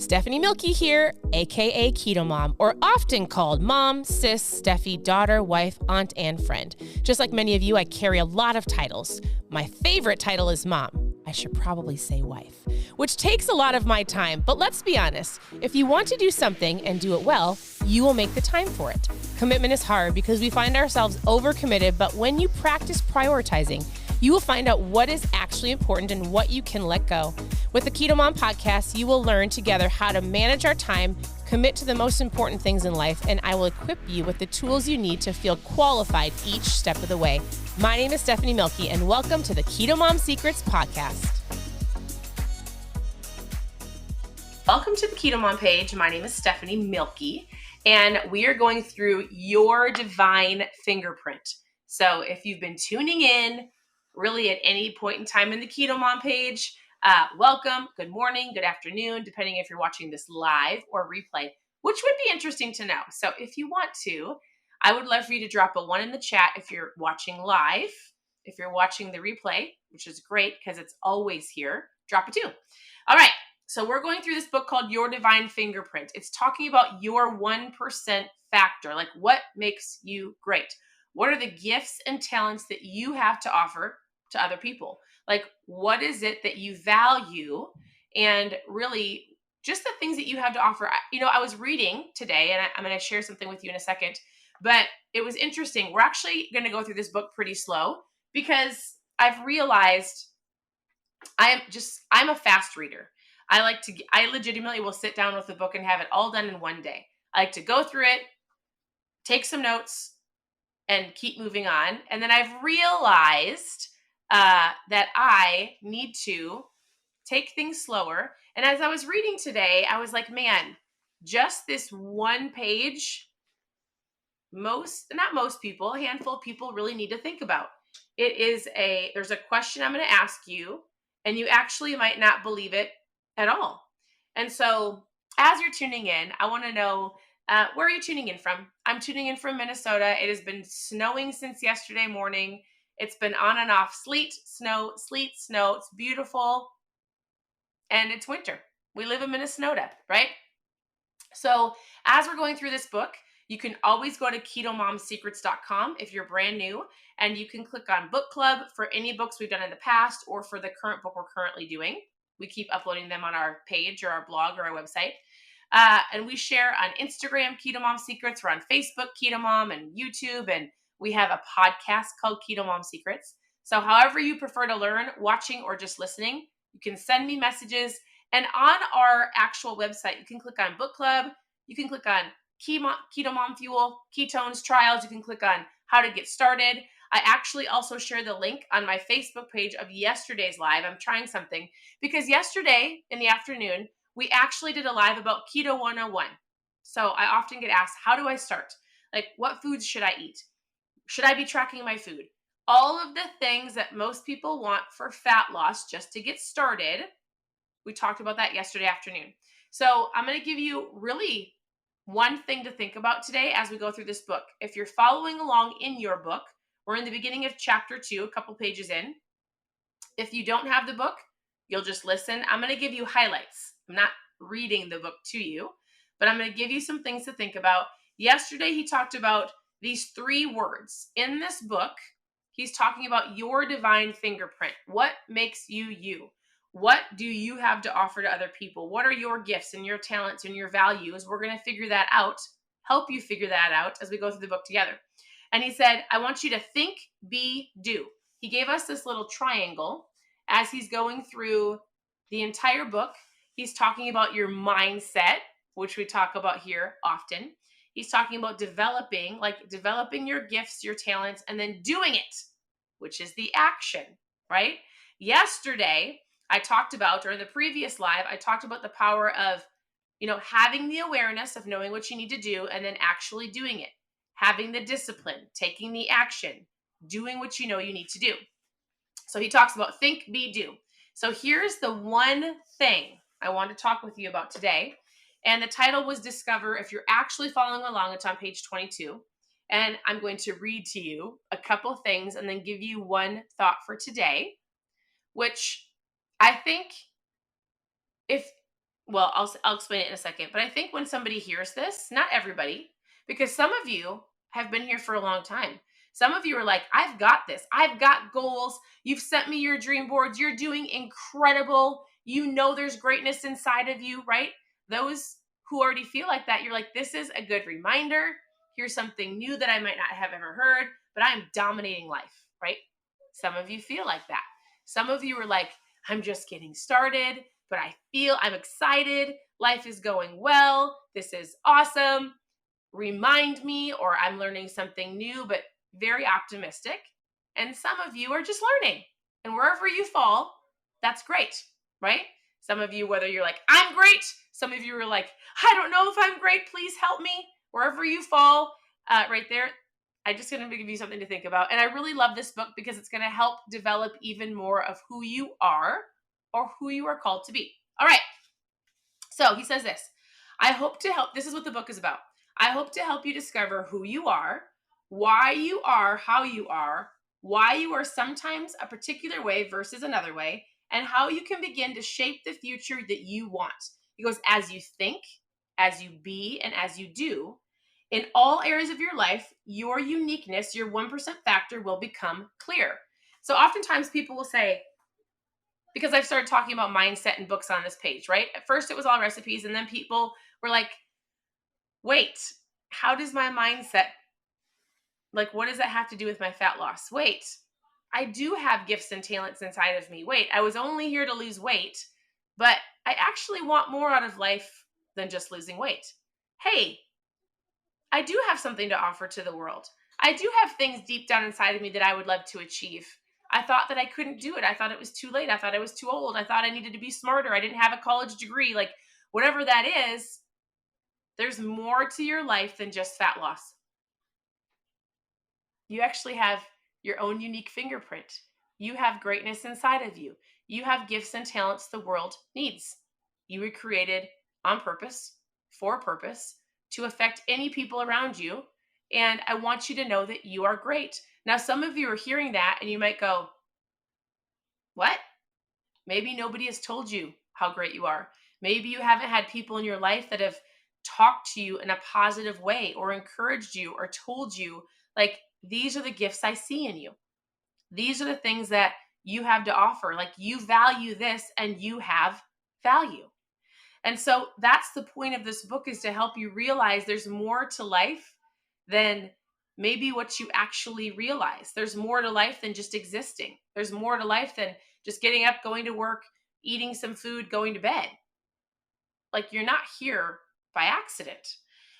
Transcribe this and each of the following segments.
Stephanie Milky here, aka KetoMOM, or often called mom, sis, Steffi, daughter, wife, aunt, and friend. Just like many of you, I carry a lot of titles. My favorite title is mom. I should probably say wife, which takes a lot of my time. But let's be honest, if you want to do something and do it well, you will make the time for it. Commitment is hard because we find ourselves overcommitted, but when you practice prioritizing, you will find out what is actually important and what you can let go. With the KetoMOM podcast, you will learn together how to manage our time, commit to the most important things in life, and I will equip you with the tools you need to feel qualified each step of the way. My name is Stephanie Milky, and welcome to the KetoMOM Secrets podcast. Welcome to the KetoMOM page. My name is Stephanie Milky, and we are going through your divine fingerprint. So if you've been tuning in, really at any point in time in the KetoMOM page, welcome, good morning, good afternoon, depending if you're watching this live or replay, which would be interesting to know. So if you want to, I would love for you to drop a 1 in the chat if you're watching live. If you're watching the replay, which is great because it's always here, drop a 2. All right, so we're going through this book called Your Divine Fingerprint. It's talking about your 1% factor, like what makes you great. What are the gifts and talents that you have to offer to other people? Like, what is it that you value? And really, just the things that you have to offer. I was reading today, and I'm going to share something with you in a second, but it was interesting. We're actually going to go through this book pretty slow because I've realized I'm a fast reader. I legitimately will sit down with the book and have it all done in one day. I like to go through it, take some notes, and keep moving on. And then I've realized that I need to take things slower. And as I was reading today, I was like, man, just this one page, not most people, a handful of people really need to think about. There's a question I'm going to ask you, and you actually might not believe it at all. And so as you're tuning in, I want to know, where are you tuning in from? I'm tuning in from Minnesota. It has been snowing since yesterday morning. It's been on and off, sleet, snow. It's beautiful. And it's winter. We live in Minnesota, right? So as we're going through this book, you can always go to ketomomsecrets.com if you're brand new, and you can click on book club for any books we've done in the past or for the current book we're currently doing. We keep uploading them on our page or our blog or our website. And we share on Instagram, KetoMOM Secrets. We're on Facebook, KetoMOM, and YouTube. And we have a podcast called KetoMOM Secrets. So however you prefer to learn, watching or just listening, you can send me messages. And on our actual website, you can click on Book Club. You can click on KetoMOM Fuel, Ketones Trials. You can click on How to Get Started. I actually also share the link on my Facebook page of yesterday's live. I'm trying something because yesterday in the afternoon, we actually did a live about Keto 101. So I often get asked, how do I start? Like, what foods should I eat? Should I be tracking my food? All of the things that most people want for fat loss just to get started. We talked about that yesterday afternoon. So I'm going to give you really one thing to think about today as we go through this book. If you're following along in your book, we're in the beginning of chapter 2, a couple pages in. If you don't have the book, you'll just listen. I'm going to give you highlights. I'm not reading the book to you, but I'm going to give you some things to think about. Yesterday, he talked about these 3 words. In this book, he's talking about your divine fingerprint. What makes you you? What do you have to offer to other people? What are your gifts and your talents and your values? We're going to figure that out, help you figure that out as we go through the book together. And he said, I want you to think, be, do. He gave us this little triangle as he's going through the entire book. He's talking about your mindset, which we talk about here often. He's talking about developing your gifts, your talents, and then doing it, which is the action, right? Yesterday, I talked about, or in the previous live, I talked about the power of, having the awareness of knowing what you need to do and then actually doing it. Having the discipline, taking the action, doing what you know you need to do. So he talks about think, be, do. So here's the one thing I want to talk with you about today. And the title was Discover. If you're actually following along, it's on page 22. And I'm going to read to you a couple things and then give you one thought for today, which I think Well, I'll explain it in a second. But I think when somebody hears this, not everybody, because some of you have been here for a long time. Some of you are like, I've got this. I've got goals. You've sent me your dream boards. You're doing incredible. You know there's greatness inside of you, right? Those who already feel like that, you're like, this is a good reminder. Here's something new that I might not have ever heard, but I'm dominating life, right? Some of you feel like that. Some of you are like, I'm just getting started, but I'm excited. Life is going well. This is awesome. Remind me, or I'm learning something new, but very optimistic. And some of you are just learning. And wherever you fall, that's great, right? Some of you, whether you're like, I'm great. Some of you are like, I don't know if I'm great. Please help me. Wherever you fall, right there, I'm just going to give you something to think about. And I really love this book because it's going to help develop even more of who you are or who you are called to be. All right. So he says this. I hope to help. This is what the book is about. I hope to help you discover who you are, why you are how you are, why you are sometimes a particular way versus another way, and how you can begin to shape the future that you want. He goes, as you think, as you be, and as you do, in all areas of your life, your uniqueness, your 1% factor will become clear. So oftentimes people will say, because I've started talking about mindset and books on this page, right? At first it was all recipes, and then people were like, wait, how does my mindset, like, what does that have to do with my fat loss? Wait, I do have gifts and talents inside of me. Wait, I was only here to lose weight, but I actually want more out of life than just losing weight. Hey, I do have something to offer to the world. I do have things deep down inside of me that I would love to achieve. I thought that I couldn't do it. I thought it was too late. I thought I was too old. I thought I needed to be smarter. I didn't have a college degree. Like, whatever that is, there's more to your life than just fat loss. You actually have your own unique fingerprint. You have greatness inside of you. You have gifts and talents the world needs. You were created on purpose, for a purpose, to affect any people around you. And I want you to know that you are great. Now, some of you are hearing that and you might go, what? Maybe nobody has told you how great you are. Maybe you haven't had people in your life that have talked to you in a positive way or encouraged you or told you, like, these are the gifts I see in you. These are the things that you have to offer. Like, you value this and you have value. And so that's the point of this book, is to help you realize there's more to life than maybe what you actually realize. There's more to life than just existing. There's more to life than just getting up, going to work, eating some food, going to bed. Like, you're not here by accident.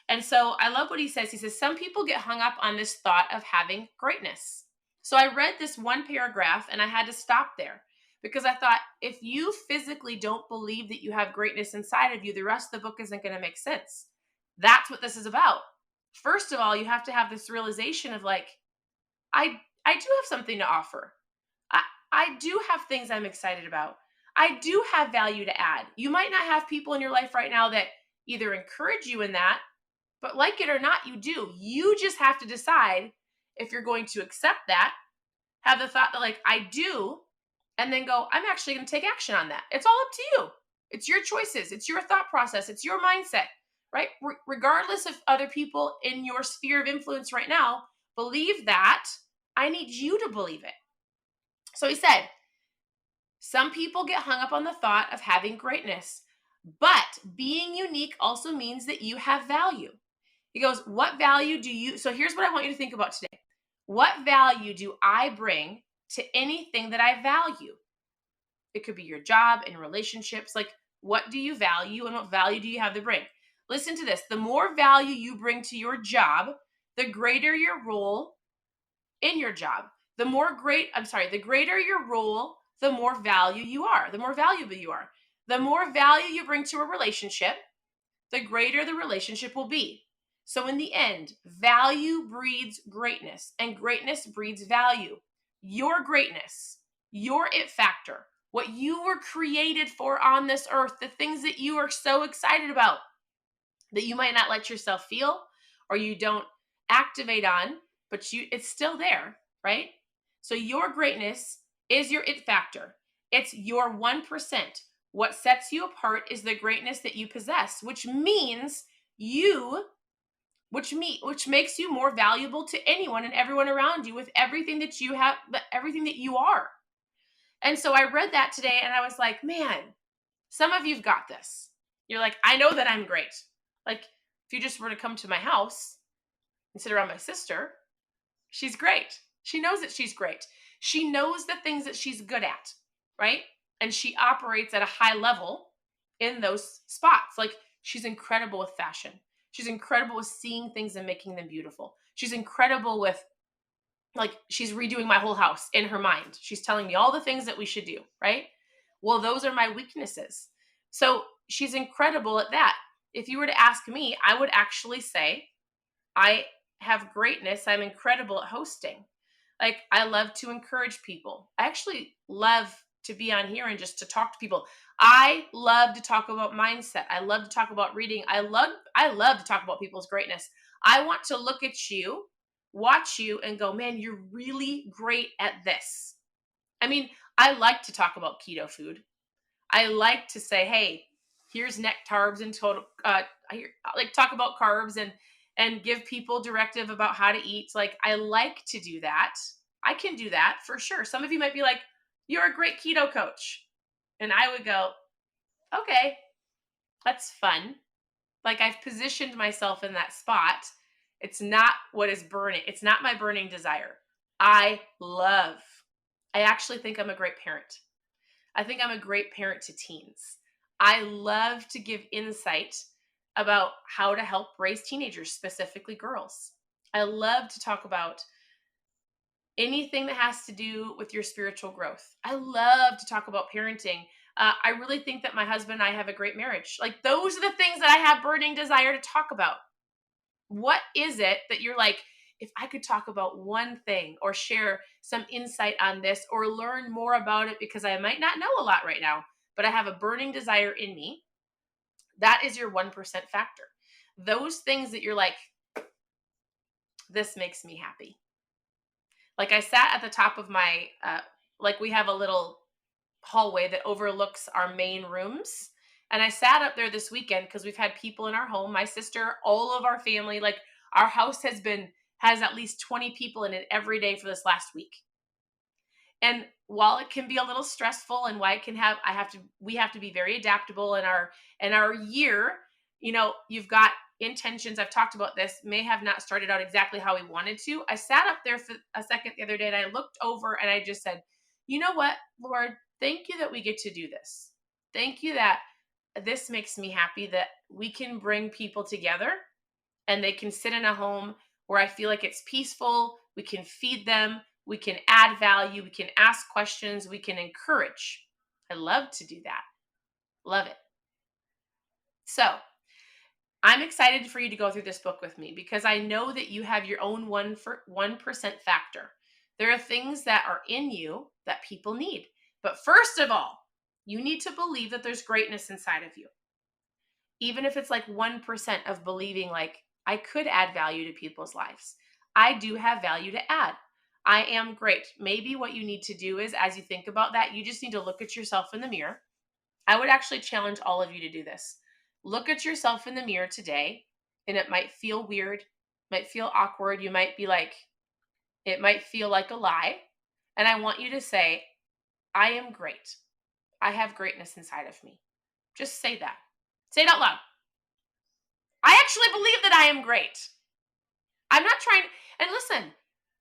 And so I love what he says. He says, some people get hung up on this thought of having greatness. So I read this one paragraph and I had to stop there, because I thought, if you physically don't believe that you have greatness inside of you, the rest of the book isn't going to make sense. That's what this is about. First of all, you have to have this realization of, like, I do have something to offer. I do have things I'm excited about. I do have value to add. You might not have people in your life right now that either encourage you in that, but like it or not, you do. You just have to decide if you're going to accept that, have the thought that, like, I do, and then go, I'm actually going to take action on that. It's all up to you. It's your choices. It's your thought process. It's your mindset, right? Regardless of other people in your sphere of influence right now believe that, I need you to believe it. So he said, some people get hung up on the thought of having greatness, but being unique also means that you have value. He goes, what value do you, so here's what I want you to think about today. What value do I bring to anything that I value? It could be your job and relationships. Like, what do you value and what value do you have to bring? Listen to this. The more value you bring to your job, the greater your role in your job. The greater your role, the more value you are, the more valuable you are. The more value you bring to a relationship, the greater the relationship will be. So in the end, value breeds greatness, and greatness breeds value. Your greatness, your it factor, what you were created for on this earth, the things that you are so excited about that you might not let yourself feel or you don't activate on, but it's still there, right? So your greatness is your it factor. It's your 1%. What sets you apart is the greatness that you possess, which means you, which makes you more valuable to anyone and everyone around you with everything that you have, everything that you are. And so I read that today and I was like, man, some of you've got this. You're like, I know that I'm great. Like, if you just were to come to my house and sit around my sister, she's great. She knows that she's great. She knows the things that she's good at, right? And she operates at a high level in those spots. Like, she's incredible with fashion. She's incredible with seeing things and making them beautiful. She's incredible with, like, she's redoing my whole house in her mind. She's telling me all the things that we should do, right? Well, those are my weaknesses. So she's incredible at that. If you were to ask me, I would actually say I have greatness. I'm incredible at hosting. Like, I love to encourage people. I actually love to be on here and just to talk to people. I love to talk about mindset. I love to talk about reading. I love to talk about people's greatness. I want to look at you, watch you, and go, man, you're really great at this. I mean, I like to talk about keto food. I like to say, hey, here's net carbs and total. I like talk about carbs and give people directive about how to eat. Like, I like to do that. I can do that for sure. Some of you might be like, you're a great keto coach. And I would go, okay, that's fun. Like, I've positioned myself in that spot. It's not what is burning. It's not my burning desire. I actually think I'm a great parent. I think I'm a great parent to teens. I love to give insight about how to help raise teenagers, specifically girls. I love to talk about anything that has to do with your spiritual growth. I love to talk about parenting. I really think that my husband and I have a great marriage. Like, those are the things that I have burning desire to talk about. What is it that you're like, if I could talk about one thing or share some insight on this or learn more about it, because I might not know a lot right now, but I have a burning desire in me, that is your 1% factor. Those things that you're like, this makes me happy. Like, I sat at the top of my, like, we have a little hallway that overlooks our main rooms. And I sat up there this weekend because we've had people in our home, my sister, all of our family. Like, our house has at least 20 people in it every day for this last week. And while it can be a little stressful and why it can have, we have to be very adaptable in our year, you've got intentions. I've talked about this, may have not started out exactly how we wanted to. I sat up there for a second the other day and I looked over and I just said, you know what, Lord, thank you that we get to do this. Thank you that this makes me happy that we can bring people together and they can sit in a home where I feel like it's peaceful. We can feed them. We can add value. We can ask questions. We can encourage. I love to do that. Love it. So I'm excited for you to go through this book with me because I know that you have your own 1% factor. There are things that are in you that people need. But first of all, you need to believe that there's greatness inside of you. Even if it's like 1% of believing like, I could add value to people's lives. I do have value to add. I am great. Maybe what you need to do is, as you think about that, you just need to look at yourself in the mirror. I would actually challenge all of you to do this. Look at yourself in the mirror today, and it might feel weird, might feel awkward. You might be like, it might feel like a lie. And I want you to say, I am great. I have greatness inside of me. Just say that. Say it out loud. I actually believe that I am great. I'm not trying, and listen,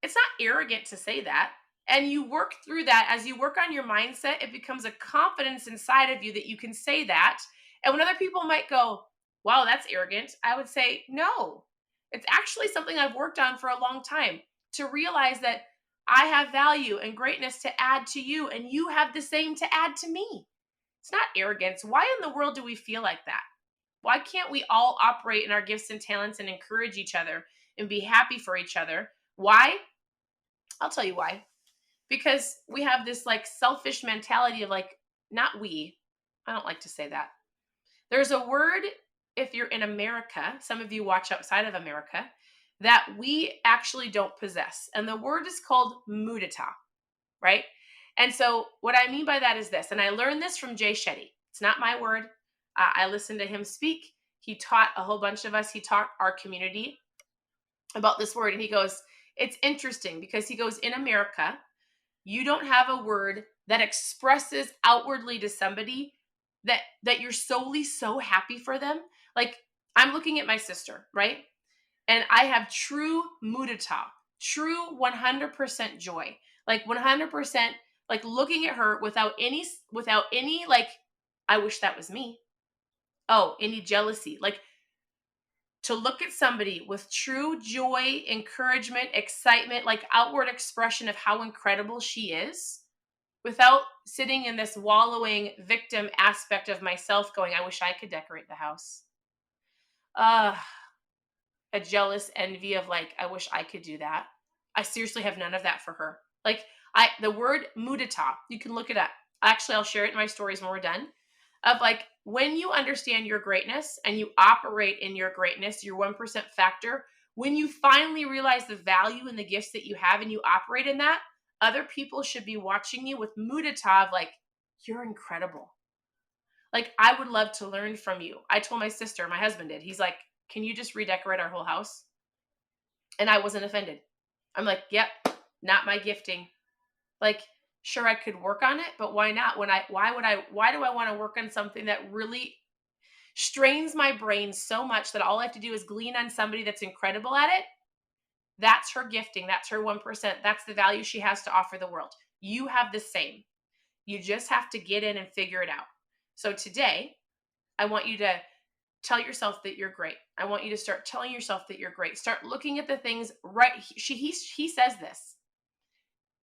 it's not arrogant to say that. And you work through that. As you work on your mindset, it becomes a confidence inside of you that you can say that. And when other people might go, wow, that's arrogant, I would say, no, it's actually something I've worked on for a long time, to realize that I have value and greatness to add to you, and you have the same to add to me. It's not arrogance. Why in the world do we feel like that? Why can't we all operate in our gifts and talents and encourage each other and be happy for each other? Why? I'll tell you why. Because we have this like selfish mentality of like, not we. I don't like to say that. There's a word, if you're in America, some of you watch outside of America, that we actually don't possess. And the word is called mudita, right? And so what I mean by that is this, and I learned this from Jay Shetty. It's not my word. I listened to him speak. He taught a whole bunch of us. He taught our community about this word. And he goes, it's interesting because he goes, in America, you don't have a word that expresses outwardly to somebody that you're solely so happy for them. Like, I'm looking at my sister, right? And I have true mudita, true 100% joy, like 100%, like looking at her without any, like, I wish that was me. Oh, any jealousy. Like, to look at somebody with true joy, encouragement, excitement, like outward expression of how incredible she is, without sitting in this wallowing victim aspect of myself going, I wish I could decorate the house. A jealous envy of like, I wish I could do that. I seriously have none of that for her. Like, the word mudita, you can look it up. Actually, I'll share it in my stories when we're done. Of like, when you understand your greatness and you operate in your greatness, your 1% factor, when you finally realize the value and the gifts that you have and you operate in that, other people should be watching you with mudita of like, you're incredible. Like, I would love to learn from you. I told my sister, my husband did. He's like, can you just redecorate our whole house? And I wasn't offended. I'm like, yep, not my gifting. Like, sure, I could work on it, but why not? Why do I want to work on something that really strains my brain so much that all I have to do is glean on somebody that's incredible at it? That's her gifting. That's her 1%. That's the value she has to offer the world. You have the same. You just have to get in and figure it out. So today, I want you to tell yourself that you're great. I want you to start telling yourself that you're great. Start looking at the things right. He says this.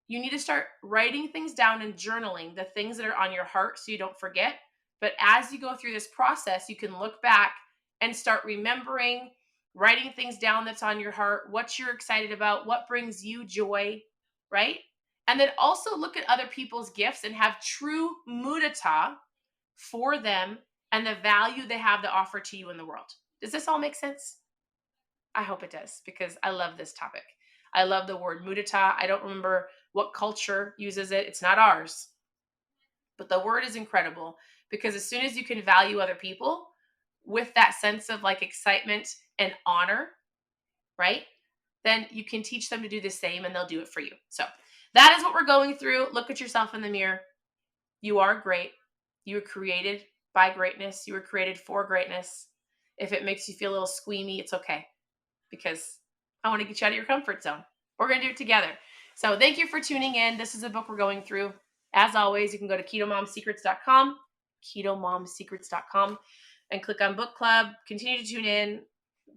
You need to start writing things down and journaling the things that are on your heart so you don't forget. But as you go through this process, you can look back and start remembering, writing things down that's on your heart, what you're excited about, what brings you joy, right? And then also look at other people's gifts and have true mudita for them and the value they have to offer to you in the world. Does this all make sense? I hope it does, because I love this topic. I love the word mudita. I don't remember what culture uses it. It's not ours. But the word is incredible, because as soon as you can value other people with that sense of like excitement and honor, right? Then you can teach them to do the same and they'll do it for you. So that is what we're going through. Look at yourself in the mirror. You are great. You were created by greatness. You were created for greatness. If it makes you feel a little squeamy, it's okay, because I want to get you out of your comfort zone. We're going to do it together. So thank you for tuning in. This is a book we're going through. As always, you can go to ketomomsecrets.com, ketomomsecrets.com, and click on book club. Continue to tune in.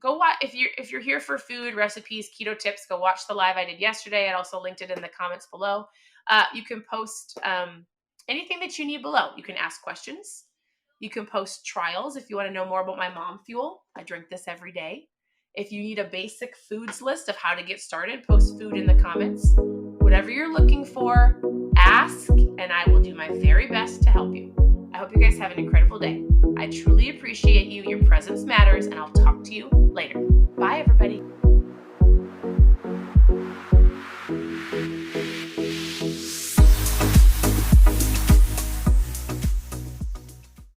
Go watch, if you're here for food, recipes, keto tips, go watch the live I did yesterday. I also linked it in the comments below. You can post anything that you need below. You can ask questions. You can post trials if you want to know more about my mom fuel. I drink this every day. If you need a basic foods list of how to get started, post food in the comments. Whatever you're looking for, ask, and I will do my very best to help you. I hope you guys have an incredible day. I truly appreciate you. Your presence matters, and I'll talk to you later.